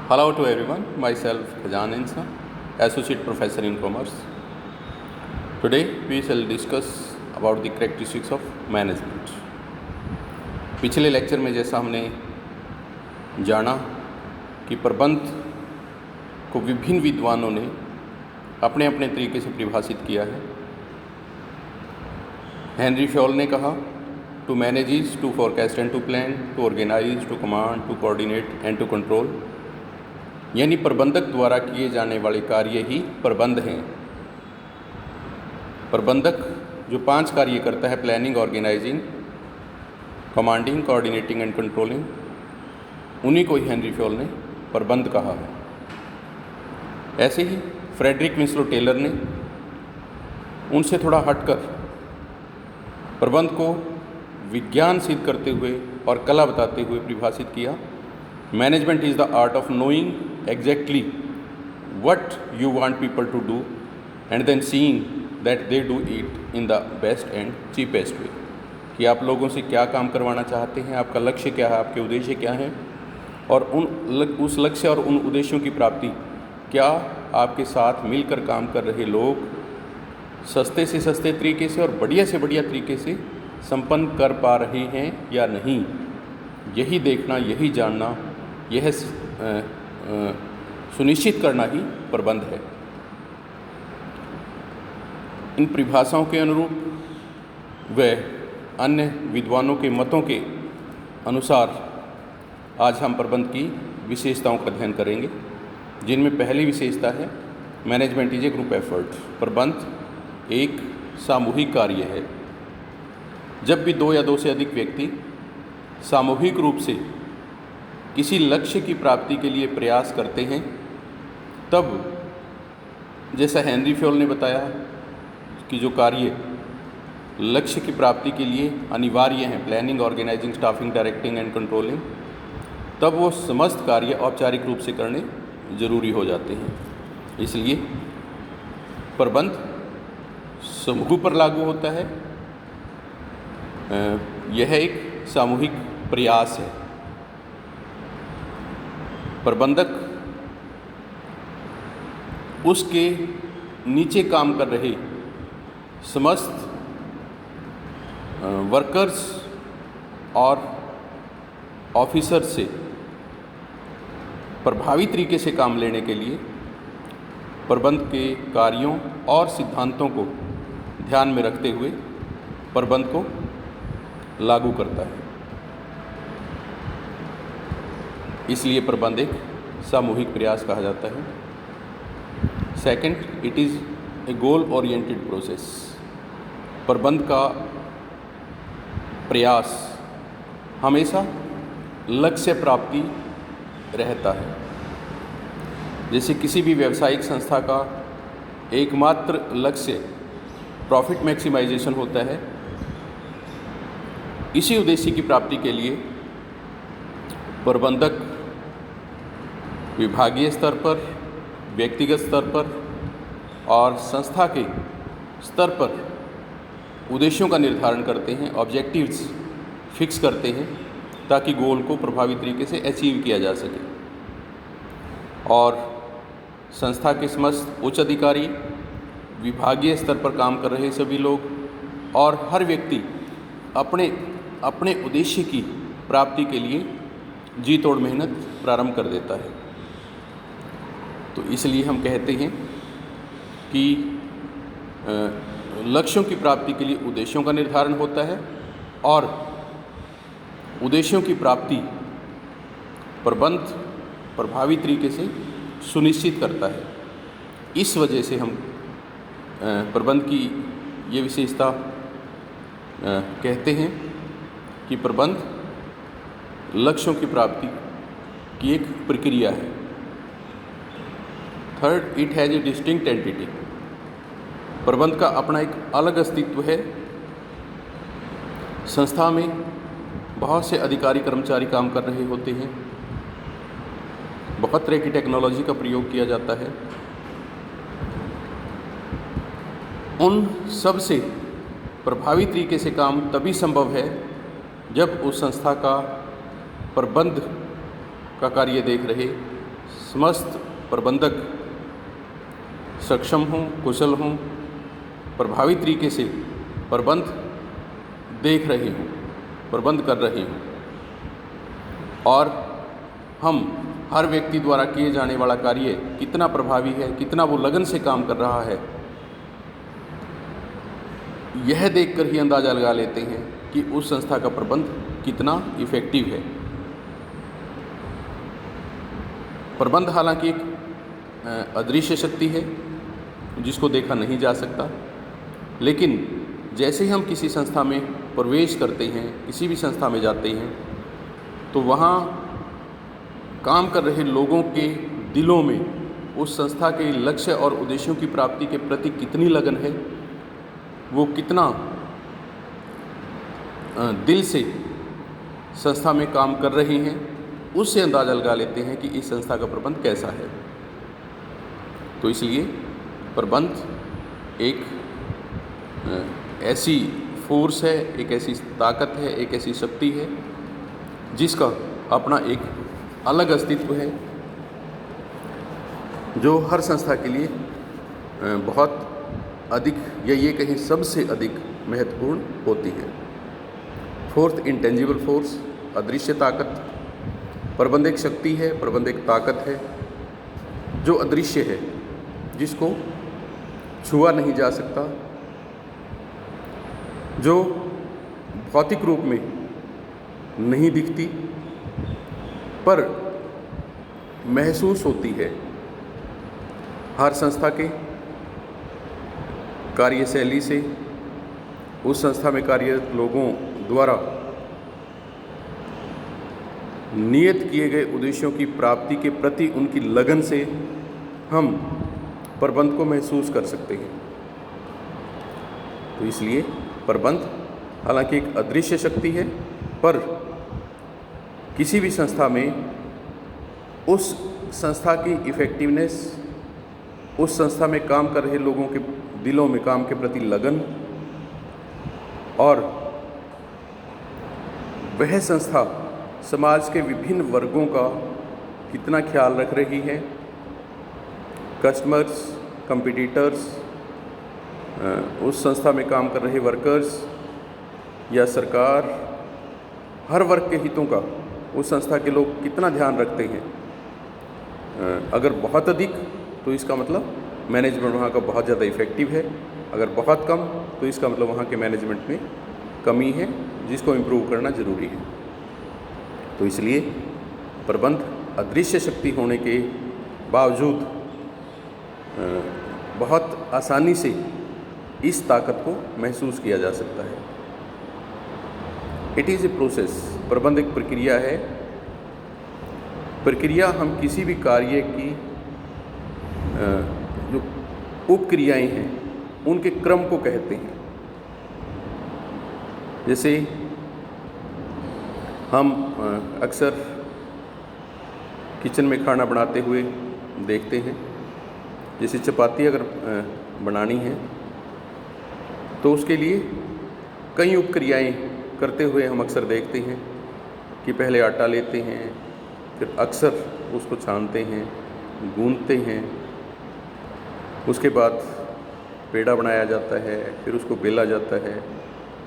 Hello to everyone, myself Khajan Insa, Associate Professor in Commerce. Today we shall discuss about the characteristics of management. पिछले lecture में जैसा हमने जाना कि प्रबंध को विभिन्न विद्वानों ने अपने अपने तरीके से परिभाषित किया है। हेनरी फॉल ने कहा to manage is to forecast and to plan, to organise, to command, to coordinate and to control, यानी प्रबंधक द्वारा किए जाने वाले कार्य ही प्रबंध हैं। प्रबंधक जो 5 कार्य करता है, planning, organising, commanding, coordinating and controlling, उन्हीं को ही हेनरी फॉल ने प्रबंध कहा है। ऐसे ही फ्रेडरिक विंसलो टेलर ने उनसे थोड़ा हटकर प्रबंध को विज्ञान सिद्ध करते हुए और कला बताते हुए परिभाषित किया। Management is the art of knowing exactly what you want people to do and then seeing that they do it in the best and cheapest way, कि आप लोगों से क्या काम करवाना चाहते हैं, आपका लक्ष्य क्या है, आपके उद्देश्य क्या हैं, और उस लक्ष्य और उन उद्देश्यों की प्राप्ति क्या आपके साथ मिलकर काम कर रहे लोग सस्ते से सस्ते तरीके से और बढ़िया से बढ़िया तरीके से संपन्न कर पा रहे हैं या नहीं, यही देखना, यही जानना, यह सुनिश्चित करना ही प्रबंध है। इन परिभाषाओं के अनुरूप व अन्य विद्वानों के मतों के अनुसार आज हम प्रबंध की विशेषताओं का अध्ययन करेंगे, जिनमें पहली विशेषता है management is a group effort. प्रबंध एक सामूहिक कार्य है। जब भी 2 या 2 से अधिक व्यक्ति सामूहिक रूप से किसी लक्ष्य की प्राप्ति के लिए प्रयास करते हैं, तब जैसा हेनरी फॉल ने बताया कि जो कार्य लक्ष्य की प्राप्ति के लिए अनिवार्य हैं, planning, organising, staffing, directing and controlling, तब वो समस्त कार्य औपचारिक रूप से करने जरूरी हो जाते हैं। इसलिए प्रबंध समूह पर लागू होता है। यह एक सामूहिक प्रयास है। प्रबंधक उसके नीचे काम कर रहे समस्त वर्कर्स और ऑफिसर से प्रभावी तरीके से काम लेने के लिए प्रबंध के कार्यों और सिद्धांतों को ध्यान में रखते हुए प्रबंध को लागू करता है। इसलिए प्रबंध एक सामूहिक प्रयास कहा जाता है। Second, it is a goal oriented process. प्रबंध का प्रयास हमेशा लक्ष्य प्राप्ति रहता है। जैसे किसी भी व्यावसायिक संस्था का एकमात्र लक्ष्य प्रॉफिट मैक्सिमाइजेशन होता है, इसी उद्देश्य की प्राप्ति के लिए प्रबंधक विभागीय स्तर पर, व्यक्तिगत स्तर पर और संस्था के स्तर पर उद्देश्यों का निर्धारण करते हैं, ऑब्जेक्टिव्स फिक्स करते हैं, ताकि गोल को प्रभावी तरीके से अचीव किया जा सके। और संस्था के समस्त उच्च अधिकारी, विभागीय स्तर पर काम कर रहे सभी लोग और हर व्यक्ति अपने उद्देश्य की प्राप्ति के लिए जी तोड़ मेहनत प्रारंभ कर देता है। तो इसलिए हम कहते हैं कि लक्ष्यों की प्राप्ति के लिए उद्देश्यों का निर्धारण होता है और उद्देश्यों की प्राप्ति प्रबंध प्रभावी तरीके से सुनिश्चित करता है। इस वजह से हम प्रबंध की ये विशेषता कहते हैं कि प्रबंध लक्ष्यों की प्राप्ति की एक प्रक्रिया है। Third, it has a distinct entity. प्रबंध का अपना एक अलग अस्तित्व है। संस्था में बहुत से अधिकारी कर्मचारी काम कर रहे होते हैं, बहुत तरह की टेक्नोलॉजी का प्रयोग किया जाता है। उन सब से प्रभावी तरीके से काम तभी संभव है जब उस संस्था का प्रबंध का कार्य देख रहे समस्त प्रबंधक सक्षम हों, कुशल हों, प्रभावी तरीके से प्रबंध देख रहे हों, प्रबंध कर रहे हों और हम हर व्यक्ति द्वारा किए जाने वाला कार्य कितना प्रभावी है, कितना वो लगन से काम कर रहा है, यह देखकर ही अंदाज़ा लगा लेते हैं कि उस संस्था का प्रबंध कितना इफ़ेक्टिव है। प्रबंध हालांकि एक अदृश्य शक्ति है जिसको देखा नहीं जा सकता, लेकिन जैसे ही हम किसी संस्था में प्रवेश करते हैं, किसी भी संस्था में जाते हैं, तो वहाँ काम कर रहे लोगों के दिलों में उस संस्था के लक्ष्य और उद्देश्यों की प्राप्ति के प्रति कितनी लगन है, वो कितना दिल से संस्था में काम कर रहे हैं, उससे अंदाज़ा लगा लेते हैं कि इस संस्था का प्रबंध कैसा है। तो इसलिए प्रबंध एक ऐसी फोर्स है, एक ऐसी ताकत है, एक ऐसी शक्ति है जिसका अपना एक अलग अस्तित्व है, जो हर संस्था के लिए बहुत अधिक या ये कहीं सबसे अधिक महत्वपूर्ण होती है। फोर्थ, इंटेंजिबल फोर्स, अदृश्य ताकत। प्रबंध एक शक्ति है, प्रबंध एक ताकत है जो अदृश्य है, जिसको छुआ नहीं जा सकता, जो भौतिक रूप में नहीं दिखती पर महसूस होती है। हर संस्था के कार्यशैली से, उस संस्था में कार्यरत लोगों द्वारा नियत किए गए उद्देश्यों की प्राप्ति के प्रति उनकी लगन से हम प्रबंध को महसूस कर सकते हैं। तो इसलिए प्रबंध हालांकि एक अदृश्य शक्ति है, पर किसी भी संस्था में उस संस्था की इफ़ेक्टिवनेस, उस संस्था में काम कर रहे लोगों के दिलों में काम के प्रति लगन और वह संस्था समाज के विभिन्न वर्गों का कितना ख्याल रख रही है, कस्टमर्स, कंपटीटर्स, उस संस्था में काम कर रहे वर्कर्स या सरकार, हर वर्ग के हितों का उस संस्था के लोग कितना ध्यान रखते हैं। अगर बहुत अधिक तो इसका मतलब मैनेजमेंट वहाँ का बहुत ज़्यादा इफ़ेक्टिव है, अगर बहुत कम तो इसका मतलब वहाँ के मैनेजमेंट में कमी है जिसको इम्प्रूव करना ज़रूरी है। तो इसलिए प्रबंध अदृश्य शक्ति होने के बावजूद बहुत आसानी से इस ताकत को महसूस किया जा सकता है। It is a process. प्रबंध एक प्रक्रिया है। प्रक्रिया हम किसी भी कार्य की जो उपक्रियाएँ हैं उनके क्रम को कहते हैं। जैसे हम अक्सर किचन में खाना बनाते हुए देखते हैं, जैसे चपाती अगर बनानी है तो उसके लिए कई उपक्रियाएँ करते हुए हम अक्सर देखते हैं कि पहले आटा लेते हैं, फिर अक्सर उसको छानते हैं, गूंथते हैं, उसके बाद पेड़ा बनाया जाता है, फिर उसको बेला जाता है,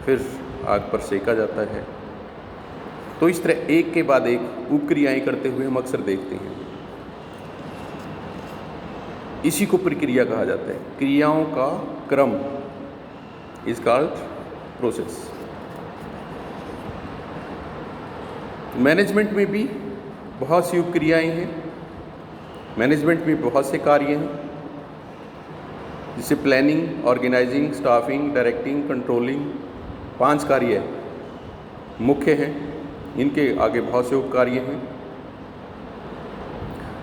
फिर आग पर सेका जाता है। तो इस तरह एक के बाद एक उपक्रियाएँ करते हुए हम अक्सर देखते हैं। इसी को प्रक्रिया कहा जाता है। क्रियाओं का क्रम इज कॉल्ड प्रोसेस। मैनेजमेंट में भी बहुत सी उपक्रियाएँ हैं, मैनेजमेंट में बहुत से कार्य हैं, जैसे planning, organising, staffing, directing, controlling. 5 कार्य मुख्य हैं, इनके आगे बहुत से उपकार्य हैं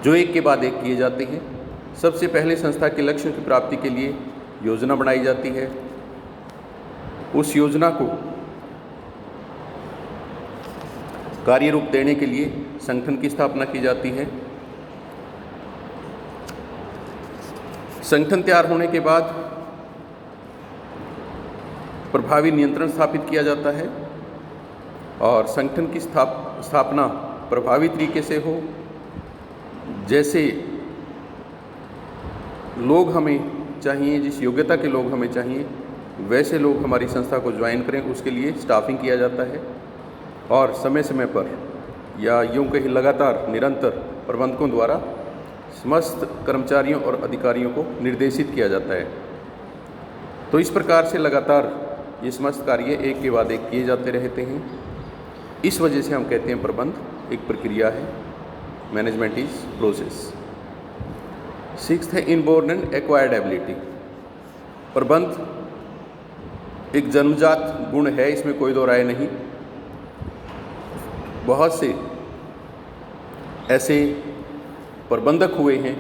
जो एक के बाद एक किए जाते हैं। सबसे पहले संस्था के लक्ष्यों की प्राप्ति के लिए योजना बनाई जाती है। उस योजना को कार्य रूप देने के लिए संगठन की स्थापना की जाती है। संगठन तैयार होने के बाद प्रभावी नियंत्रण स्थापित किया जाता है और संगठन की स्थापना प्रभावी तरीके से हो, जैसे लोग हमें चाहिए, जिस योग्यता के लोग हमें चाहिए, वैसे लोग हमारी संस्था को ज्वाइन करें, उसके लिए स्टाफिंग किया जाता है और समय समय पर या यूँ कहीं लगातार निरंतर प्रबंधकों द्वारा समस्त कर्मचारियों और अधिकारियों को निर्देशित किया जाता है। तो इस प्रकार से लगातार ये समस्त कार्य एक के बाद एक किए जाते रहते हैं। इस वजह से हम कहते हैं प्रबंध एक प्रक्रिया है, मैनेजमेंट इज प्रोसेस। 6th है इनबोर्न एंड एक्वायर्ड एबिलिटी। प्रबंध एक जन्मजात गुण है, इसमें कोई दो राय नहीं। बहुत से ऐसे प्रबंधक हुए हैं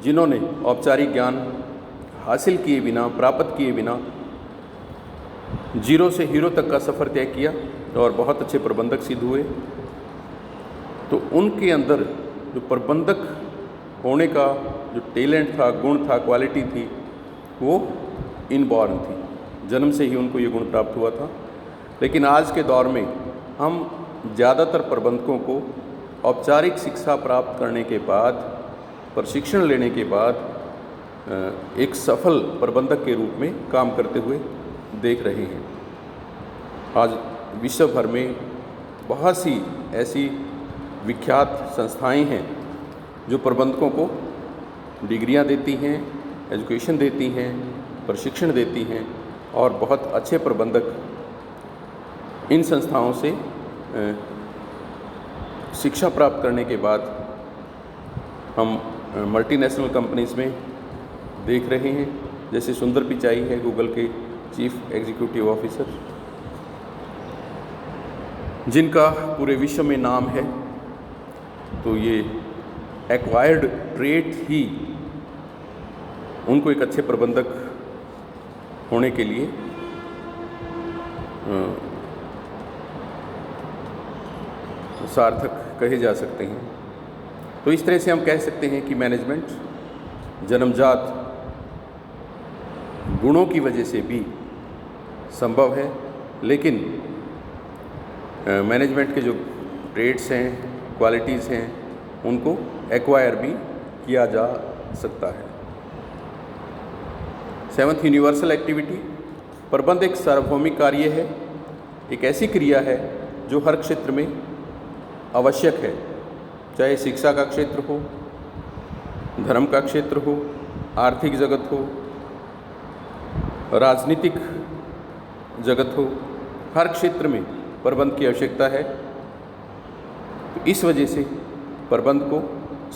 जिन्होंने औपचारिक ज्ञान हासिल किए बिना, प्राप्त किए बिना जीरो से हीरो तक का सफ़र तय किया और बहुत अच्छे प्रबंधक सिद्ध हुए। तो उनके अंदर जो प्रबंधक होने का जो टैलेंट था, गुण था, क्वालिटी थी, वो इनबॉर्न थी, जन्म से ही उनको ये गुण प्राप्त हुआ था। लेकिन आज के दौर में हम ज़्यादातर प्रबंधकों को औपचारिक शिक्षा प्राप्त करने के बाद, प्रशिक्षण लेने के बाद एक सफल प्रबंधक के रूप में काम करते हुए देख रहे हैं। आज विश्व भर में बहुत सी ऐसी विख्यात संस्थाएं हैं जो प्रबंधकों को डिग्रियां देती हैं, एजुकेशन देती हैं, प्रशिक्षण देती हैं और बहुत अच्छे प्रबंधक इन संस्थाओं से शिक्षा प्राप्त करने के बाद हम मल्टीनेशनल कंपनीज़ में देख रहे हैं। जैसे सुंदर पिचाई है, गूगल के चीफ एग्जीक्यूटिव ऑफिसर, जिनका पूरे विश्व में नाम है। तो ये एक्वायर्ड ट्रेट ही उनको एक अच्छे प्रबंधक होने के लिए सार्थक कहे जा सकते हैं। तो इस तरह से हम कह सकते हैं कि मैनेजमेंट जन्मजात गुणों की वजह से भी संभव है, लेकिन मैनेजमेंट के जो ट्रेड्स हैं, क्वालिटीज़ हैं, उनको एक्वायर भी किया जा सकता है। 7th universal activity. प्रबंध एक सार्वभौमिक कार्य है, एक ऐसी क्रिया है जो हर क्षेत्र में आवश्यक है, चाहे शिक्षा का क्षेत्र हो, धर्म का क्षेत्र हो, आर्थिक जगत हो, राजनीतिक जगत हो, हर क्षेत्र में प्रबंध की आवश्यकता है। तो इस वजह से प्रबंध को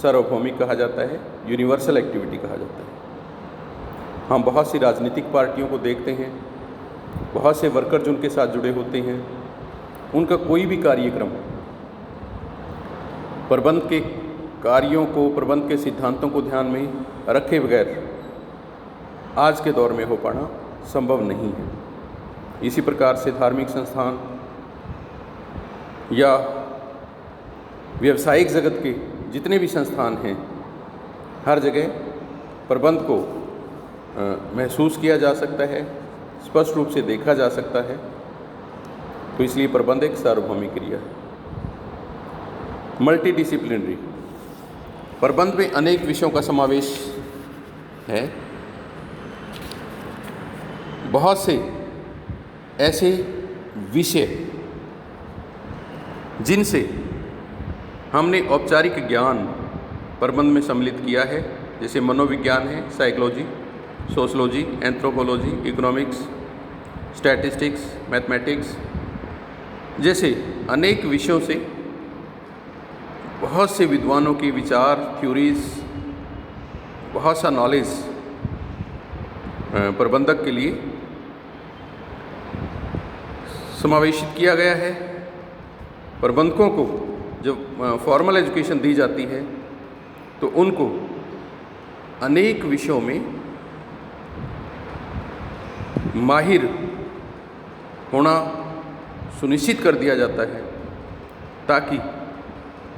सार्वभौमिक कहा जाता है, यूनिवर्सल एक्टिविटी कहा जाता है। हम बहुत सी राजनीतिक पार्टियों को देखते हैं, बहुत से वर्कर जो उनके साथ जुड़े होते हैं, उनका कोई भी कार्यक्रम प्रबंध के कार्यों को, प्रबंध के सिद्धांतों को ध्यान में रखे बगैर आज के दौर में हो पाना संभव नहीं है। इसी प्रकार से धार्मिक संस्थान या व्यावसायिक जगत के जितने भी संस्थान हैं, हर जगह प्रबंध को महसूस किया जा सकता है, स्पष्ट रूप से देखा जा सकता है। तो इसलिए प्रबंध एक सार्वभौमिक क्रिया है। मल्टीडिसिप्लिनरी। प्रबंध में अनेक विषयों का समावेश है। बहुत से ऐसे विषय जिनसे हमने औपचारिक ज्ञान प्रबंध में सम्मिलित किया है, जैसे मनोविज्ञान है, psychology, sociology, anthropology, economics, statistics, mathematics जैसे अनेक विषयों से बहुत से विद्वानों के विचार, थ्योरीज, बहुत सा नॉलेज प्रबंधक के लिए समावेशित किया गया है। प्रबंधकों को जब फॉर्मल एजुकेशन दी जाती है तो उनको अनेक विषयों में माहिर होना सुनिश्चित कर दिया जाता है, ताकि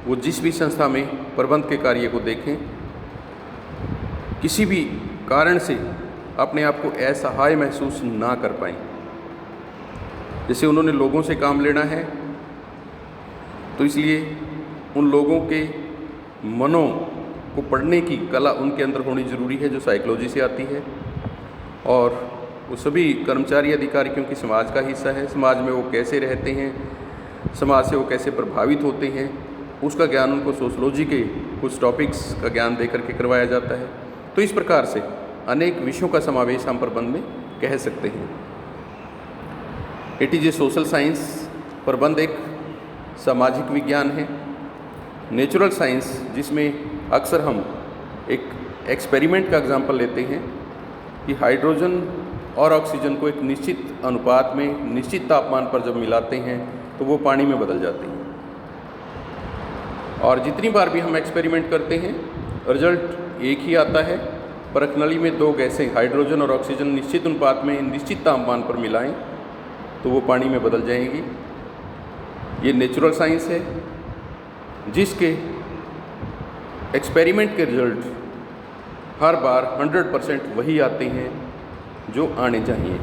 वो जिस भी संस्था में प्रबंध के कार्य को देखें, किसी भी कारण से अपने आप को असहाय महसूस ना कर पाएं। जैसे उन्होंने लोगों से काम लेना है, तो इसलिए उन लोगों के मनों को पढ़ने की कला उनके अंदर होनी ज़रूरी है, जो साइकोलॉजी से आती है। और वो सभी कर्मचारी अधिकारी क्योंकि समाज का हिस्सा है, समाज में वो कैसे रहते हैं, समाज से वो कैसे प्रभावित होते हैं, उसका ज्ञान उनको सोशलॉजी के कुछ टॉपिक्स का ज्ञान दे करके करवाया जाता है। तो इस प्रकार से अनेक विषयों का समावेश हम प्रबंध में कह सकते हैं। It is a social science. प्रबंध एक सामाजिक विज्ञान है। नेचुरल साइंस, जिसमें अक्सर हम एक एक्सपेरिमेंट का एग्जाम्पल लेते हैं कि हाइड्रोजन और ऑक्सीजन को एक निश्चित अनुपात में निश्चित तापमान पर जब मिलाते हैं तो वो पानी में बदल जाते हैं। और जितनी बार भी हम एक्सपेरिमेंट करते हैं रिजल्ट एक ही आता है। परखनली में दो गैसें हाइड्रोजन और ऑक्सीजन निश्चित अनुपात में निश्चित तापमान पर मिलाएं तो वो पानी में बदल जाएंगी। ये नेचुरल साइंस है, जिसके एक्सपेरिमेंट के रिजल्ट हर बार 100% वही आते हैं जो आने चाहिए।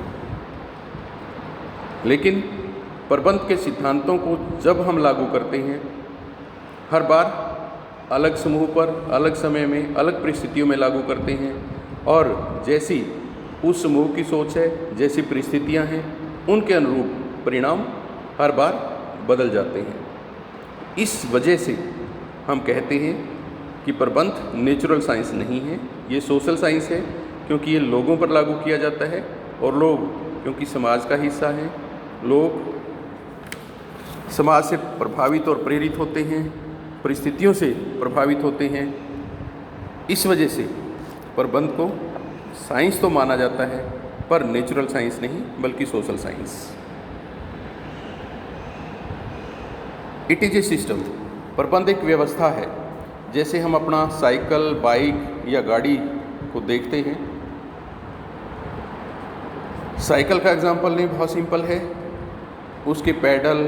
लेकिन प्रबंध के सिद्धांतों को जब हम लागू करते हैं, हर बार अलग समूह पर, अलग समय में, अलग परिस्थितियों में लागू करते हैं, और जैसी उस समूह की सोच है, जैसी परिस्थितियां हैं, उनके अनुरूप परिणाम हर बार बदल जाते हैं। इस वजह से हम कहते हैं कि प्रबंध नेचुरल साइंस नहीं है, ये सोशल साइंस है, क्योंकि ये लोगों पर लागू किया जाता है और लोग क्योंकि समाज का हिस्सा हैं, लोग समाज से प्रभावित और प्रेरित होते हैं, परिस्थितियों से प्रभावित होते हैं। इस वजह से प्रबंध को साइंस तो माना जाता है, पर नेचुरल साइंस नहीं बल्कि social science. It is a system. प्रबंध एक व्यवस्था है। जैसे हम अपना साइकिल, बाइक या गाड़ी को देखते हैं। साइकिल का एग्जांपल नहीं, बहुत सिंपल है। उसके पैडल,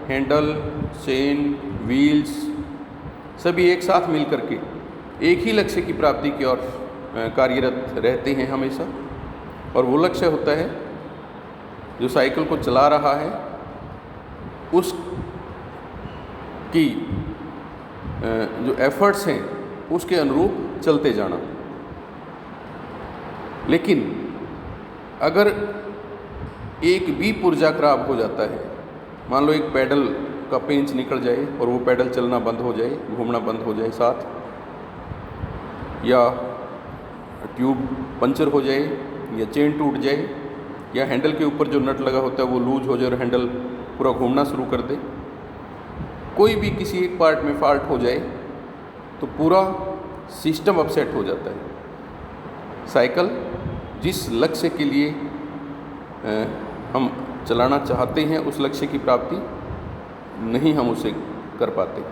हैंडल, चेन, व्हील्स सभी एक साथ मिल करके एक ही लक्ष्य की प्राप्ति की ओर कार्यरत रहते हैं हमेशा। और वो लक्ष्य होता है जो साइकिल को चला रहा है उस की जो एफर्ट्स हैं उसके अनुरूप चलते जाना। लेकिन अगर एक भी पुर्जा खराब हो जाता है, मान लो एक पैडल का पेंच निकल जाए और वो पैडल चलना बंद हो जाए, घूमना बंद हो जाए साथ, या ट्यूब पंचर हो जाए, या चेन टूट जाए, या हैंडल के ऊपर जो नट लगा होता है वो लूज हो जाए और हैंडल पूरा घूमना शुरू कर दे, कोई भी किसी एक पार्ट में फॉल्ट हो जाए तो पूरा सिस्टम अपसेट हो जाता है। साइकिल जिस लक्ष्य के लिए हम चलाना चाहते हैं उस लक्ष्य की प्राप्ति नहीं हम उसे कर पाते।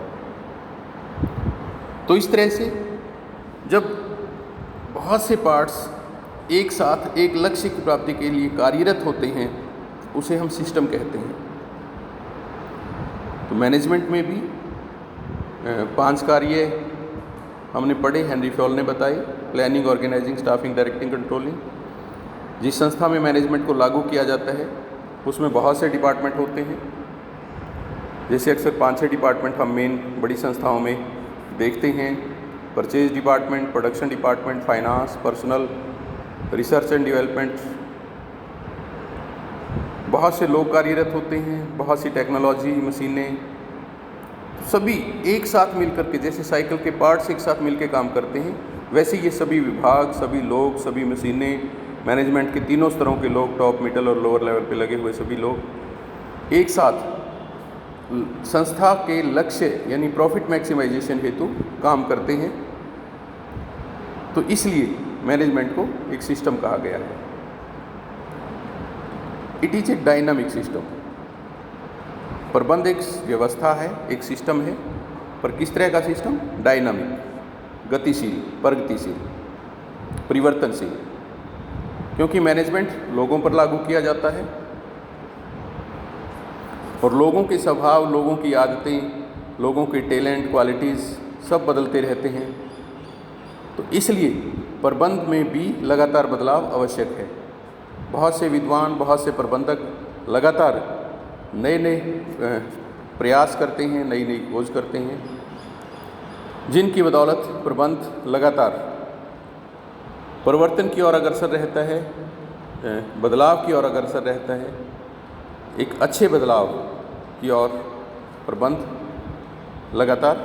तो इस तरह से जब बहुत से पार्ट्स एक साथ एक लक्ष्य की प्राप्ति के लिए कार्यरत होते हैं उसे हम सिस्टम कहते हैं। तो मैनेजमेंट में भी 5 कार्य हमने पढ़े, हेनरी फॉल ने बताए। Planning, organising, staffing, directing, controlling. जिस संस्था में मैनेजमेंट को लागू किया जाता है उसमें बहुत से डिपार्टमेंट होते हैं। जैसे अक्सर 5-6 डिपार्टमेंट हम मेन बड़ी संस्थाओं में देखते हैं। Purchase department, production department, finance, personal, research and development. बहुत से लोग कार्यरत होते हैं, बहुत सी टेक्नोलॉजी, मशीनें, सभी एक साथ मिल करके, जैसे साइकिल के पार्ट्स एक साथ मिल के काम करते हैं, वैसे ये सभी विभाग, सभी लोग, सभी मशीनें, मैनेजमेंट के तीनों स्तरों के लोग, टॉप, मिडल और लोअर लेवल पे लगे हुए सभी लोग एक साथ संस्था के लक्ष्य यानी प्रॉफिट मैक्सिमाइजेशन हेतु काम करते हैं। तो इसलिए मैनेजमेंट को एक सिस्टम कहा गया है। It is a dynamic system. प्रबंध एक व्यवस्था है, एक सिस्टम है, पर किस तरह का सिस्टम? डायनामिक, गतिशील, प्रगतिशील, परिवर्तनशील। क्योंकि मैनेजमेंट लोगों पर लागू किया जाता है और लोगों के स्वभाव, लोगों की आदतें, लोगों के टैलेंट, क्वालिटीज़ सब बदलते रहते हैं। तो इसलिए प्रबंध में भी लगातार बदलाव आवश्यक है। बहुत से विद्वान, बहुत से प्रबंधक लगातार नए नए प्रयास करते हैं, नई नई खोज करते हैं। जिनकी बदौलत प्रबंध लगातार परिवर्तन की ओर अग्रसर रहता है, बदलाव की ओर अग्रसर रहता है, एक अच्छे बदलाव की ओर प्रबंध लगातार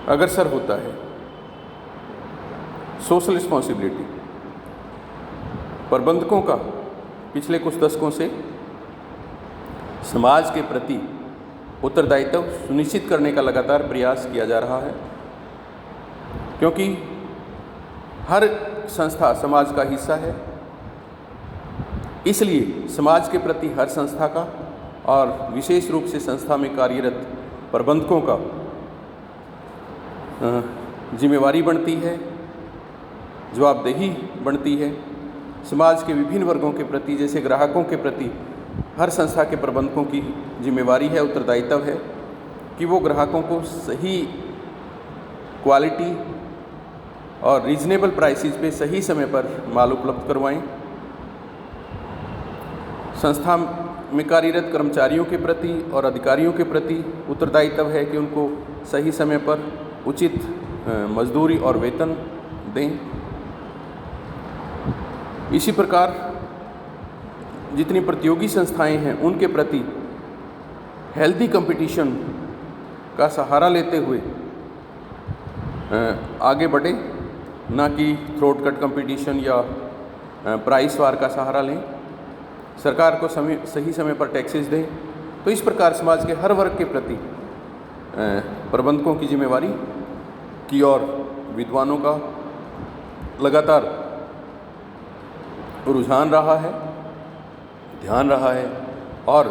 अग्रसर होता है। सोशल रिस्पॉन्सिबिलिटी, प्रबंधकों का पिछले कुछ दशकों से समाज के प्रति उत्तरदायित्व सुनिश्चित करने का लगातार प्रयास किया जा रहा है, क्योंकि हर संस्था समाज का हिस्सा है। इसलिए समाज के प्रति हर संस्था का और विशेष रूप से संस्था में कार्यरत प्रबंधकों का जिम्मेवारी बनती है, जवाबदेही बनती है। समाज के विभिन्न वर्गों के प्रति, जैसे ग्राहकों के प्रति, हर संस्था के प्रबंधकों की जिम्मेवारी है, उत्तरदायित्व है कि वो ग्राहकों को सही क्वालिटी और रीजनेबल प्राइसेस पे सही समय पर माल उपलब्ध करवाएं। संस्था में कार्यरत कर्मचारियों के प्रति और अधिकारियों के प्रति उत्तरदायित्व है कि उनको सही समय पर उचित मजदूरी और वेतन दें। इसी प्रकार जितनी प्रतियोगी संस्थाएं हैं उनके प्रति हेल्दी कंपटीशन का सहारा लेते हुए आगे बढ़े, ना कि थ्रोट कट कंपटीशन या प्राइस वार का सहारा लें। सरकार को सही समय पर टैक्सेस दें। तो इस प्रकार समाज के हर वर्ग के प्रति प्रबंधकों की जिम्मेवारी की ओर विद्वानों का लगातार रुझान रहा है, ध्यान रहा है, और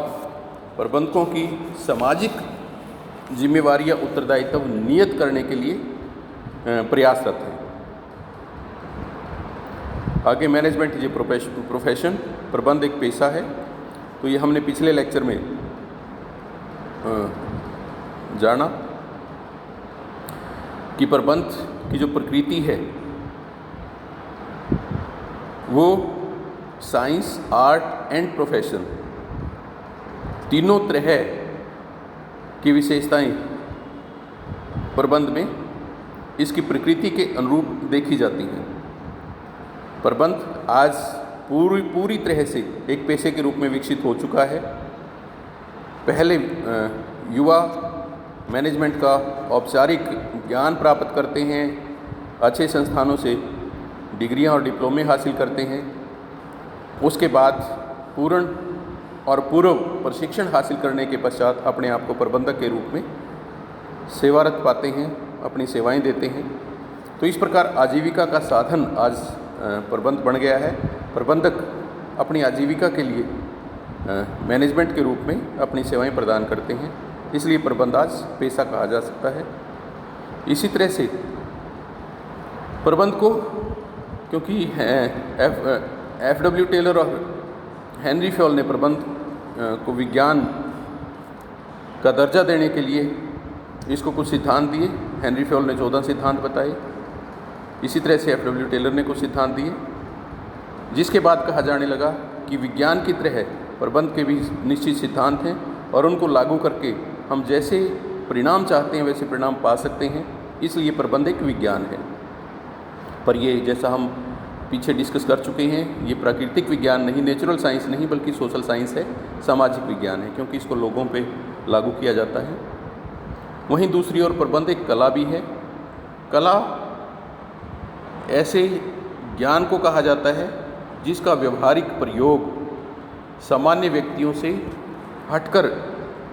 प्रबंधकों की सामाजिक जिम्मेवारी या उत्तरदायित्व नियत करने के लिए प्रयासरत है। आगे मैनेजमेंट इज ए प्रोफेशन, प्रबंध एक पेशा है। तो ये हमने पिछले लेक्चर में जाना कि प्रबंध की जो प्रकृति है वो साइंस, आर्ट एंड प्रोफेशन तीनों तरह की विशेषताएं प्रबंध में इसकी प्रकृति के अनुरूप देखी जाती हैं। प्रबंध आज पूरी तरह से एक पेशे के रूप में विकसित हो चुका है। पहले युवा मैनेजमेंट का औपचारिक ज्ञान प्राप्त करते हैं, अच्छे संस्थानों से डिग्रियां और डिप्लोमे हासिल करते हैं। उसके बाद पूर्ण और पूर्व प्रशिक्षण हासिल करने के पश्चात अपने आप को प्रबंधक के रूप में सेवारत पाते हैं, अपनी सेवाएं देते हैं। तो इस प्रकार आजीविका का साधन आज प्रबंध बन गया है। प्रबंधक अपनी आजीविका के लिए मैनेजमेंट के रूप में अपनी सेवाएं प्रदान करते हैं, इसलिए प्रबंध आज पेशा कहा जा सकता है। इसी तरह से प्रबंध को, क्योंकि F.W. टेलर और हेनरी फ्योल ने प्रबंध को विज्ञान का दर्जा देने के लिए इसको कुछ सिद्धांत दिए। हेनरी फ्योल ने 14 सिद्धांत बताए, इसी तरह से F.W. टेलर ने कुछ सिद्धांत दिए, जिसके बाद कहा जाने लगा कि विज्ञान की तरह प्रबंध के भी निश्चित सिद्धांत हैं और उनको लागू करके हम जैसे परिणाम चाहते हैं वैसे परिणाम पा सकते हैं, इसलिए प्रबंध एक विज्ञान है। पर ये, जैसा हम पीछे डिस्कस कर चुके हैं, ये प्राकृतिक विज्ञान नहीं, नेचुरल साइंस नहीं, बल्कि सोशल साइंस है, सामाजिक विज्ञान है, क्योंकि इसको लोगों पे लागू किया जाता है। वहीं दूसरी ओर प्रबंध एक कला भी है। कला ऐसे ज्ञान को कहा जाता है जिसका व्यवहारिक प्रयोग सामान्य व्यक्तियों से हटकर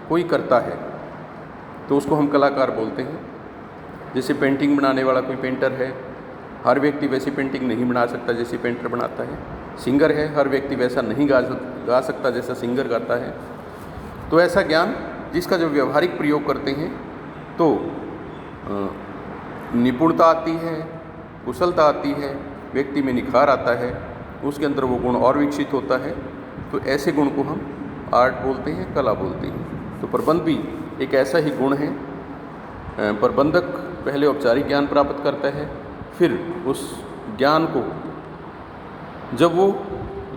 कोई करता है, तो उसको हम कलाकार बोलते हैं। जैसे पेंटिंग बनाने वाला कोई पेंटर है, हर व्यक्ति वैसी पेंटिंग नहीं बना सकता जैसी पेंटर बनाता है। सिंगर है, हर व्यक्ति वैसा नहीं गा सकता जैसा सिंगर गाता है। तो ऐसा ज्ञान जिसका जो व्यवहारिक प्रयोग करते हैं तो निपुणता आती है, कुशलता आती है, व्यक्ति में निखार आता है, उसके अंदर वो गुण और विकसित होता है। तो ऐसे गुण को हम आर्ट बोलते हैं, कला बोलते हैं। तो प्रबंध भी एक ऐसा ही गुण है। प्रबंधक पहले औपचारिक ज्ञान प्राप्त करता है, फिर उस ज्ञान को जब वो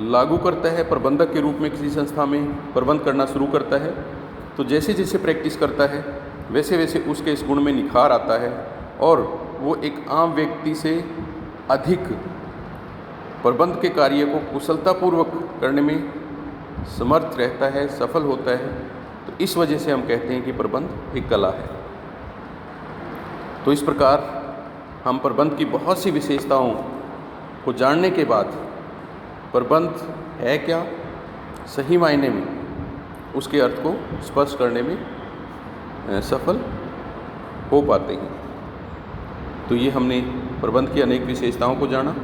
लागू करता है प्रबंधक के रूप में किसी संस्था में प्रबंध करना शुरू करता है, तो जैसे जैसे प्रैक्टिस करता है वैसे वैसे उसके इस गुण में निखार आता है और वो एक आम व्यक्ति से अधिक प्रबंध के कार्य को कुशलतापूर्वक करने में समर्थ रहता है, सफल होता है। तो इस वजह से हम कहते हैं कि प्रबंध एक कला है। तो इस प्रकार हम प्रबंध की बहुत सी विशेषताओं को जानने के बाद प्रबंध है क्या, सही मायने में उसके अर्थ को स्पष्ट करने में सफल हो पाते हैं। तो ये हमने प्रबंध की अनेक विशेषताओं को जाना।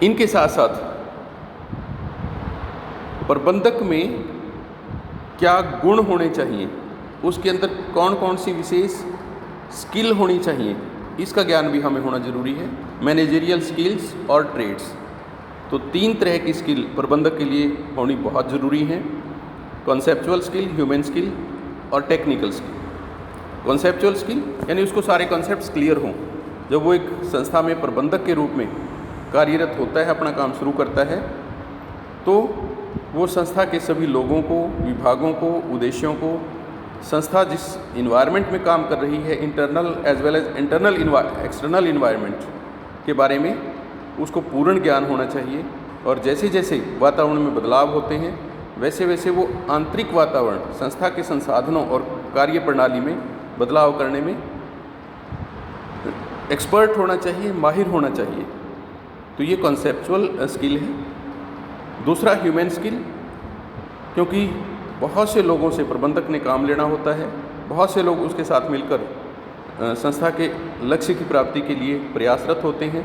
इनके साथ साथ प्रबंधक में क्या गुण होने चाहिए, उसके अंदर कौन कौन सी विशेष स्किल होनी चाहिए, इसका ज्ञान भी हमें होना जरूरी है। मैनेजरियल स्किल्स और ट्रेड्स, तो 3 तरह की स्किल प्रबंधक के लिए होनी बहुत ज़रूरी है। कॉन्सेप्चुअल स्किल, ह्यूमन स्किल और टेक्निकल स्किल। कॉन्सेप्चुअल स्किल यानी उसको सारे कॉन्सेप्ट्स क्लियर हों। जब वो एक संस्था में प्रबंधक के रूप में कार्यरत होता है, अपना काम शुरू करता है, तो वो संस्था के सभी लोगों को, विभागों को, उद्देश्यों को, संस्था जिस इन्वायरमेंट में काम कर रही है, internal as well as external environment के बारे में उसको पूर्ण ज्ञान होना चाहिए। और जैसे जैसे वातावरण में बदलाव होते हैं वैसे वैसे वो आंतरिक वातावरण, संस्था के संसाधनों और कार्य प्रणाली में बदलाव करने में एक्सपर्ट होना चाहिए, माहिर होना चाहिए। तो ये कॉन्सेप्चुअल स्किल है। दूसरा ह्यूमन स्किल, क्योंकि बहुत से लोगों से प्रबंधक ने काम लेना होता है, बहुत से लोग उसके साथ मिलकर संस्था के लक्ष्य की प्राप्ति के लिए प्रयासरत होते हैं।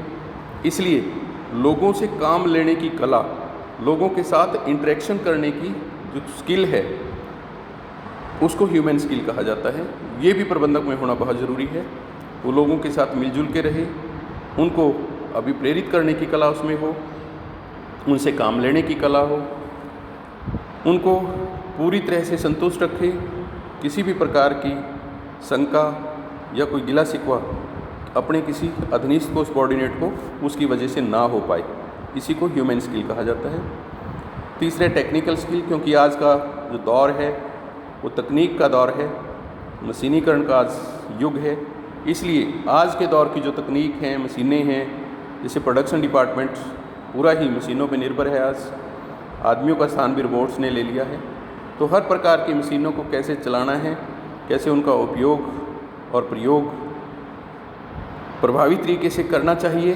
इसलिए लोगों से काम लेने की कला, लोगों के साथ इंटरेक्शन करने की जो स्किल है उसको ह्यूमन स्किल कहा जाता है। ये भी प्रबंधक में होना बहुत ज़रूरी है। वो लोगों के साथ मिलजुल के रहे, उनको अभिप्रेरित करने की कला उसमें हो, उनसे काम लेने की कला हो, उनको पूरी तरह से संतुष्ट रखे, किसी भी प्रकार की शंका या कोई गिला शिकवा अपने किसी अधीनस्थ को, सबॉर्डिनेट को उसकी वजह से ना हो पाए। इसी को ह्यूमन स्किल कहा जाता है। तीसरे टेक्निकल स्किल, क्योंकि आज का जो दौर है वो तकनीक का दौर है, मशीनीकरण का आज युग है। इसलिए आज के दौर की जो तकनीक हैं, मशीनें हैं, जैसे प्रोडक्शन डिपार्टमेंट पूरा ही मशीनों पर निर्भर है। आज आदमियों का स्थान भी रोबोट्स ने ले लिया है। तो हर प्रकार की मशीनों को कैसे चलाना है, कैसे उनका उपयोग और प्रयोग प्रभावी तरीके से करना चाहिए,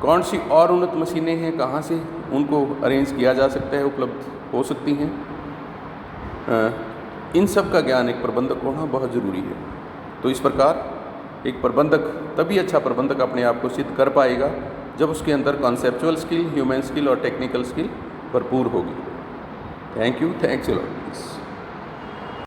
कौन सी और उन्नत मशीनें हैं, कहाँ से उनको अरेंज किया जा सकता है, उपलब्ध हो सकती हैं, इन सब का ज्ञान एक प्रबंधक होना बहुत ज़रूरी है। तो इस प्रकार एक प्रबंधक तभी अच्छा प्रबंधक अपने आप को सिद्ध कर पाएगा जब उसके अंदर कॉन्सेप्चुअल स्किल, ह्यूमन स्किल और टेक्निकल स्किल भरपूर होगी। Thank you, thanks a lot.